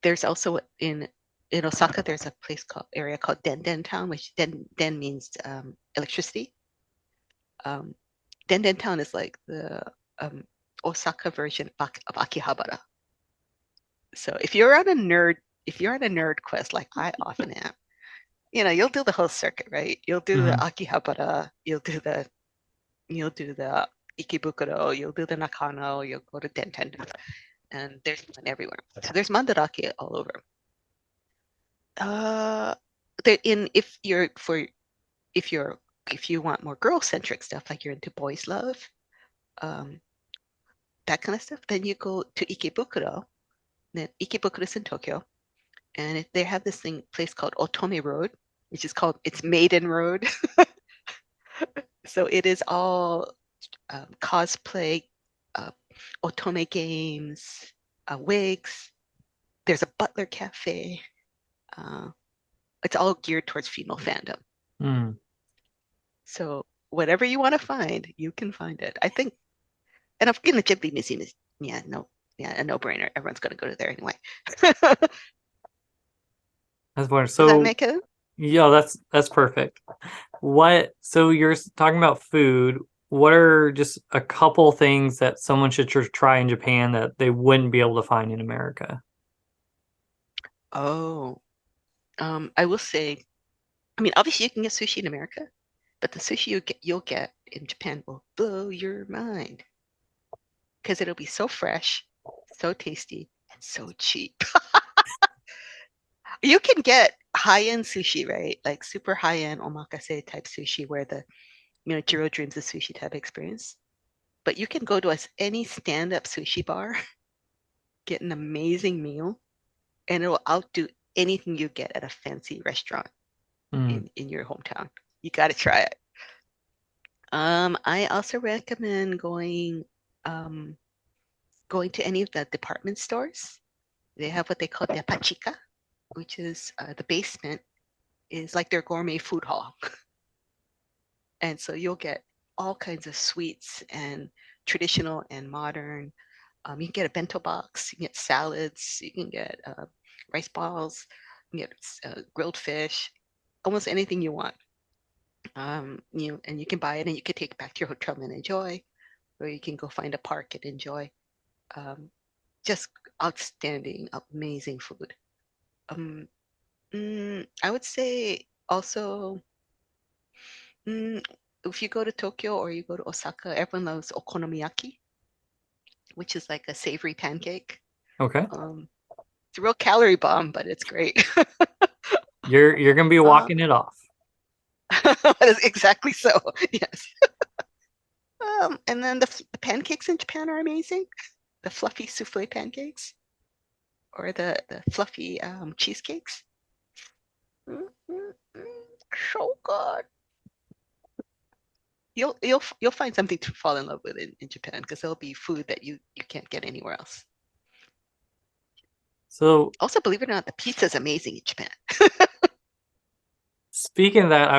there's also in Osaka, there's a place called area called Den Town, which Den means electricity. Um, Den Town is like the um, Osaka version of Akihabara. So if you're on a nerd quest like I often am, you'll do the whole circuit, right? You'll do the Hmm. Akihabara, you'll do the Ikebukuro, you'll do the Nakano, you'll go to Denten, and there's one everywhere. So there's mandarake all over. Uh, in if you're if you want more girl-centric stuff, like you're into boys love, um, that kind of stuff, then you go to Ikebukuro. Then Ikebukuro is in Tokyo, and they have this place called Otome Road, which is called it's Maiden Road. So it is all cosplay, uh, otome games, wigs. There's a butler cafe. Uh, it's all geared towards female fandom. Hmm. So whatever you want to find, you can find it. I think, and I'm gonna Ghibli Museum is a no-brainer. Everyone's gonna go to there anyway. That's wonderful. Does that So, make it? yeah, that's perfect. So you're talking about food. What are just a couple things that someone should try in Japan that they wouldn't be able to find in America? Oh, I will say, I mean, obviously you can get sushi in America, but the sushi you'll get in Japan will blow your mind because it'll be so fresh, so tasty, and so cheap. You can get high-end sushi, right? Like super high-end omakase type sushi where Jiro dreams of sushi type experience. But you can go to any stand-up sushi bar, get an amazing meal, and it will outdo anything you get at a fancy restaurant Hmm. in your hometown. You got to try it. I also recommend um, going to any of the department stores. They have what they call depachika, which is the basement is like their gourmet food hall. And so you'll get all kinds of sweets and traditional and modern. You can get a bento box, you can get salads, you can get rice balls, you can get grilled fish, almost anything you want. And you can buy it and you can take it back to your hotel and enjoy, or you can go find a park and enjoy. Um, just outstanding, amazing food. Um, I would say also, mm, if you go to Tokyo or you go to Osaka, everyone loves okonomiyaki, which is like a savory pancake. Okay. It's a real calorie bomb, but it's great. You're gonna be uh, walking it off. exactly so. Yes. And then the pancakes in Japan are amazing. The fluffy souffle pancakes or the fluffy cheesecakes. So good. You'll find something to fall in love with in Japan because there'll be food that you can't get anywhere else. So Also, believe it or not, the pizza is amazing in Japan. speaking of that,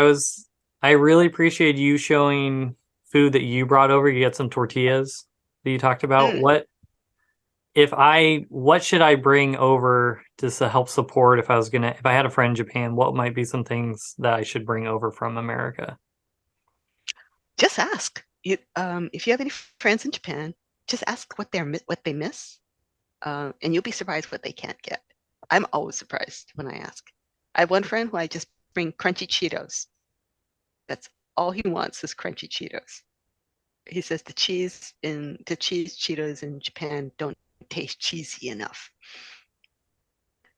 I really appreciate you showing food that you brought over. You had some tortillas that you talked about. Mm. What should I bring over to help support if I had a friend in Japan, what might be some things that I should bring over from America? Just ask. If you have any friends in Japan, just ask what they miss, and you'll be surprised what they can't get. I'm always surprised when I ask. I have one friend who I just bring crunchy Cheetos. That's all he wants is crunchy Cheetos. He says the cheese Cheetos in Japan don't taste cheesy enough.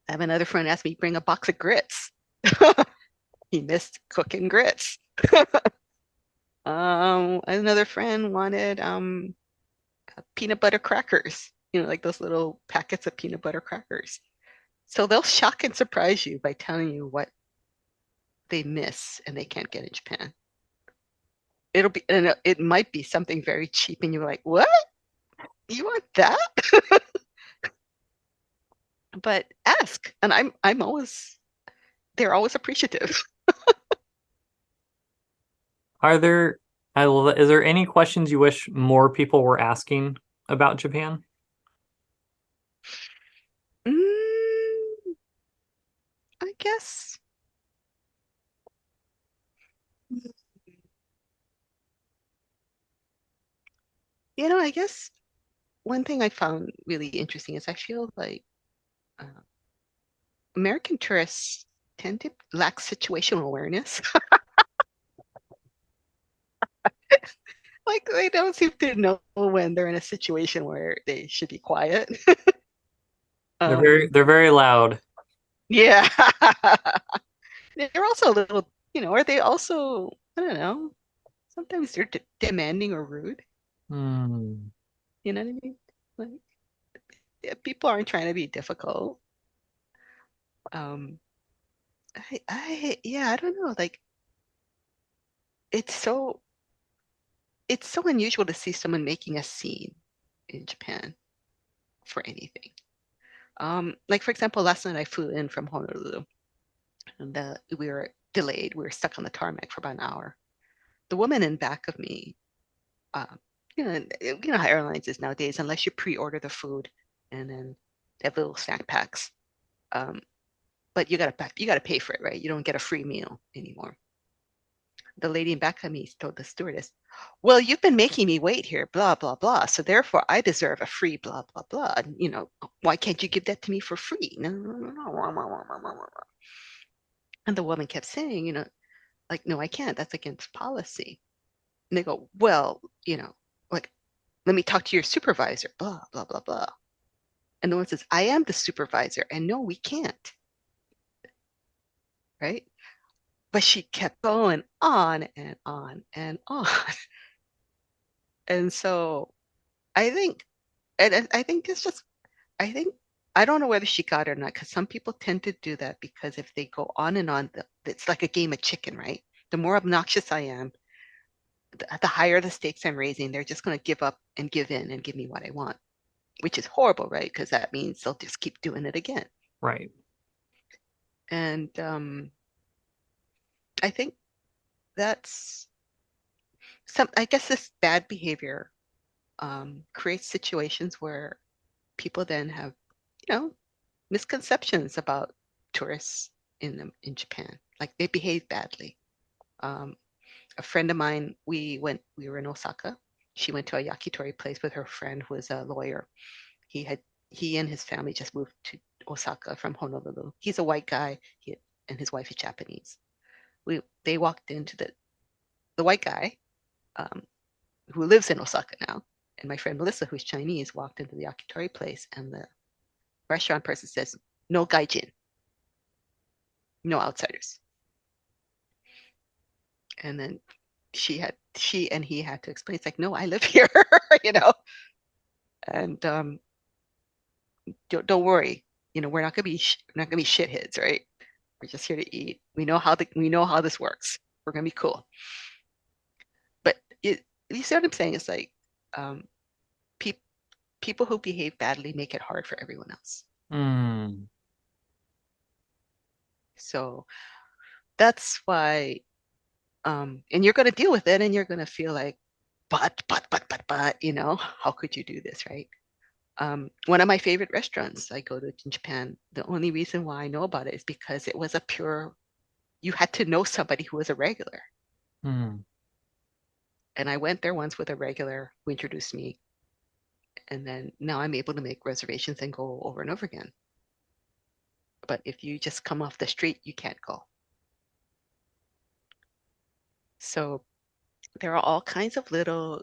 I have another friend ask me bring a box of grits. He missed cooking grits. Another friend wanted peanut butter crackers, like those little packets of peanut butter crackers. So they'll shock and surprise you by telling you what they miss and they can't get in Japan. And it might be something very cheap, and you're like, "What? You want that?" But ask, and they're always appreciative. Are there is there any questions you wish more people were asking about Japan? Mm, I guess. I guess one thing I found really interesting is I feel like uh, American tourists tend to lack situational awareness. Like they don't seem to know when they're in a situation where they should be quiet. They're very loud. Yeah. They're also a little, are they also, I don't know, sometimes they're demanding or rude. Hmm. You know what I mean? Like, yeah, people aren't trying to be difficult. Um, yeah, I don't know. Like, it's so, it's so unusual to see someone making a scene in Japan for anything. Like for example, last night I flew in from Honolulu, and we were delayed. We were stuck on the tarmac for about an hour. The woman in back of me, uh, how airlines is nowadays, unless you pre-order the food, and then they have little snack packs. Um, but you gotta pay for it, right? You don't get a free meal anymore. The lady in back of me told the stewardess, "Well, you've been making me wait here, blah blah blah. So therefore, I deserve a free blah blah blah. And, why can't you give that to me for free?" No, no, no, no. And the woman kept saying, like, "No, I can't. That's against policy." And they go, "Well, like, let me talk to your supervisor, blah blah blah blah." And the one says, "I am the supervisor, and no, we can't." Right? But she kept going on and on and on. And so I think, and I think it's just, I think, I don't know whether she got it or not, because some people tend to do that because if they go on and on, it's like a game of chicken, right? The more obnoxious I am, the higher the stakes I'm raising, they're just going to give up and give in and give me what I want, which is horrible, right? Because that means they'll just keep doing it again. Right. And I think that's I guess this bad behavior creates situations where people then have, you know, misconceptions about tourists in Japan. Like they behave badly. Um, a friend of mine, we were in Osaka. She went to a yakitori place with her friend who was a lawyer. He had he and his family just moved to Osaka from Honolulu. He's a white guy, and his wife is Japanese. They walked into the white guy, um, who lives in Osaka now, and my friend Melissa, who's Chinese, walked into the yakitori place, and the restaurant person says, "No gaijin, no outsiders." And then she and he had to explain. It's like, "No, I live here," you know. And don't worry, we're not gonna be shitheads, right? We're just here to eat. We know how this works. We're gonna be cool. But you see what I'm saying? It's like um, pe people who behave badly make it hard for everyone else. Hmm. So that's why, and you're gonna deal with it, and you're gonna feel like, but, how could you do this, right? One of my favorite restaurants I go to in Japan, the only reason why I know about it is because it was you had to know somebody who was a regular. Hmm. And I went there once with a regular who introduced me. And then now I'm able to make reservations and go over and over again. But if you just come off the street, you can't go. So there are all kinds of little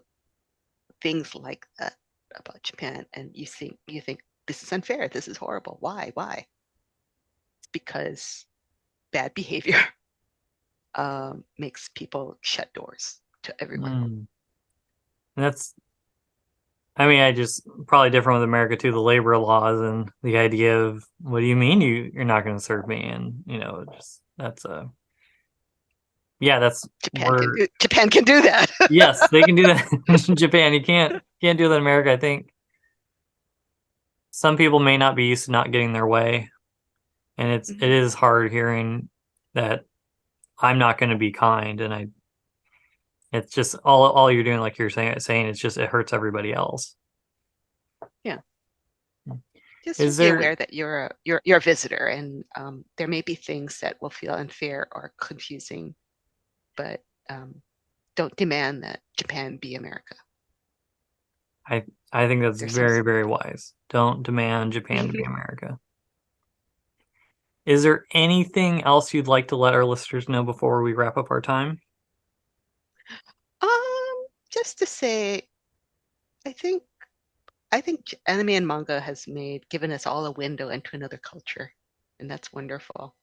things like that about Japan. And you think this is unfair. This is horrible. Why? Why? It's because bad behavior makes people shut doors to everyone. Hmm. That's, I mean, I just probably different with America too, the labor laws and the idea of what do you mean you're not going to serve me? And, just that's yeah, that's where, Japan can do that. yes, they can do that in Japan. You can't do that in America. I think some people may not be used to not getting their way. And it is hard hearing that I'm not going to be kind. And It's just all you're doing, like you're saying it's just it hurts everybody else. Yeah. Is Just be there aware that you're a visitor, and there may be things that will feel unfair or confusing, but don't demand that Japan be America. I I think that's There's some. very, very wise. Don't demand Japan to be America. Is there anything else you'd like to let our listeners know before we wrap up our time? Just to say, I think anime and manga has given us all a window into another culture, and that's wonderful.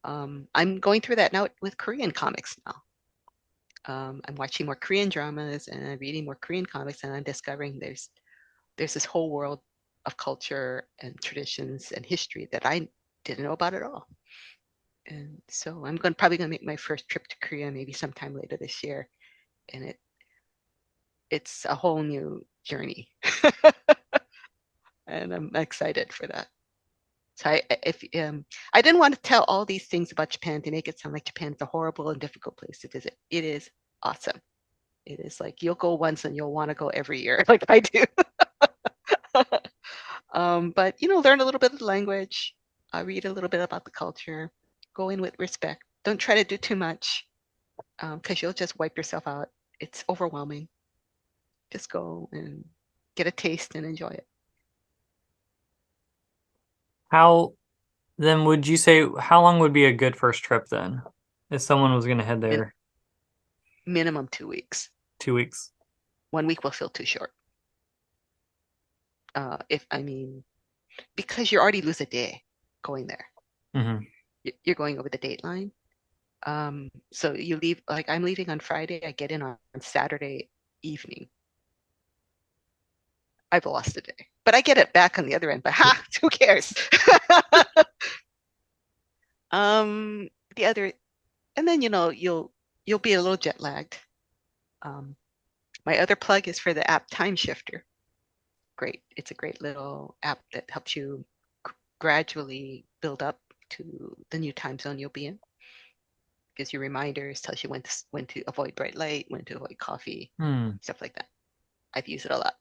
I'm going through that now with Korean comics now. I'm watching more Korean dramas and I'm reading more Korean comics, and I'm discovering there's this whole world of culture and traditions and history that I didn't know about at all. And so I'm probably gonna make my first trip to Korea maybe sometime later this year, and it's a whole new journey, and I'm excited for that. So I didn't want to tell all these things about Japan to make it sound like Japan is a horrible and difficult place to visit. It is awesome. It is like you'll go once and you'll want to go every year, like I do. But learn a little bit of the language, read a little bit about the culture, go in with respect. Don't try to do too much, because you'll just wipe yourself out. It's overwhelming. Just go and get a taste and enjoy it. How then would you say how long would be a good first trip then? If someone was going to head Min- there Minimum 2 weeks. 2 weeks. 1 week will feel too short. If I mean, because you already lose a day going there. Mm-hmm. You're going over the date line. So you leave, like I'm leaving on Friday, I get in on Saturday evening. I've lost a day, but I get it back on the other end. But who cares? The other, and then you'll be a little jet lagged. My other plug is for the app Time Shifter. Great, it's a great little app that helps you gradually build up to the new time zone you'll be in. Gives you reminders, tells you when to avoid bright light, when to avoid coffee, stuff like that. I've used it a lot.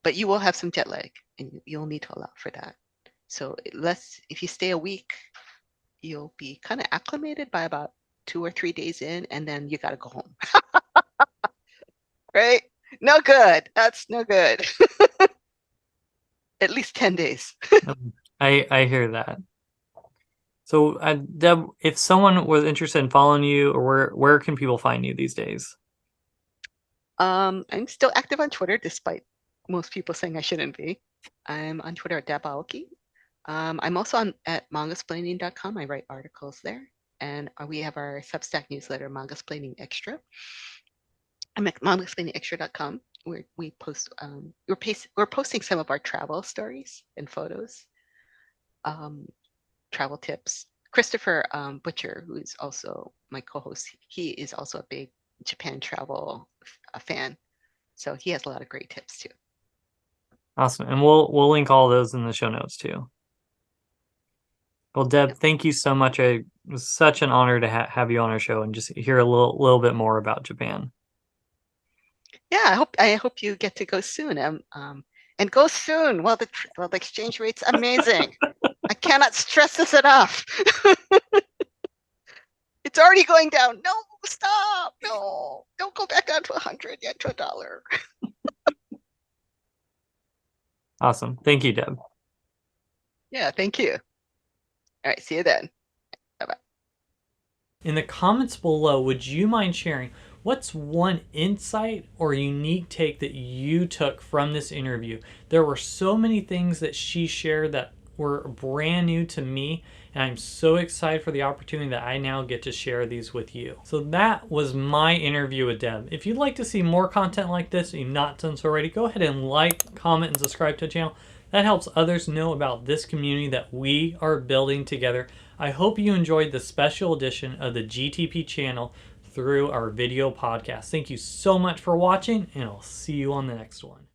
But you will have some jet lag, and you'll need to allow for that. So if you stay a week, you'll be kind of acclimated by about 2 or 3 days in, and then you got to go home. Right? No good. That's no good. At least 10 days. I hear that. So, Deb, if someone was interested in following you, or where can people find you these days? I'm still active on Twitter, despite most people saying I shouldn't be. I'm on Twitter at Deb Aoki. I'm also at mangasplaining.com. I write articles there. And we have our Substack newsletter, Mangasplaining Extra. I'm at mangasplainingextra.com, where we post, we're posting some of our travel stories and photos, travel tips. Christopher Butcher, who is also my co-host, he is also a big Japan travel fan. So he has a lot of great tips too. Awesome. And we'll link all those in the show notes too. Well, Deb, thank you so much. It was such an honor to have you on our show and just hear a little bit more about Japan. Yeah, I hope you get to go soon. And go soon. Well, the exchange rate's amazing. I cannot stress this enough. It's already going down. No, stop. No, don't go back down to 100 yet to $1. Awesome. Thank you, Deb. Yeah, thank you. All right, see you then. Bye-bye. In the comments below, would you mind sharing what's one insight or unique take that you took from this interview? There were so many things that she shared that were brand new to me, and I'm so excited for the opportunity that I now get to share these with you. So that was my interview with Deb. If you'd like to see more content like this and you've not done so already, go ahead and like, comment, and subscribe to the channel. That helps others know about this community that we are building together. I hope you enjoyed the special edition of the GTP channel through our video podcast. Thank you so much for watching, and I'll see you on the next one.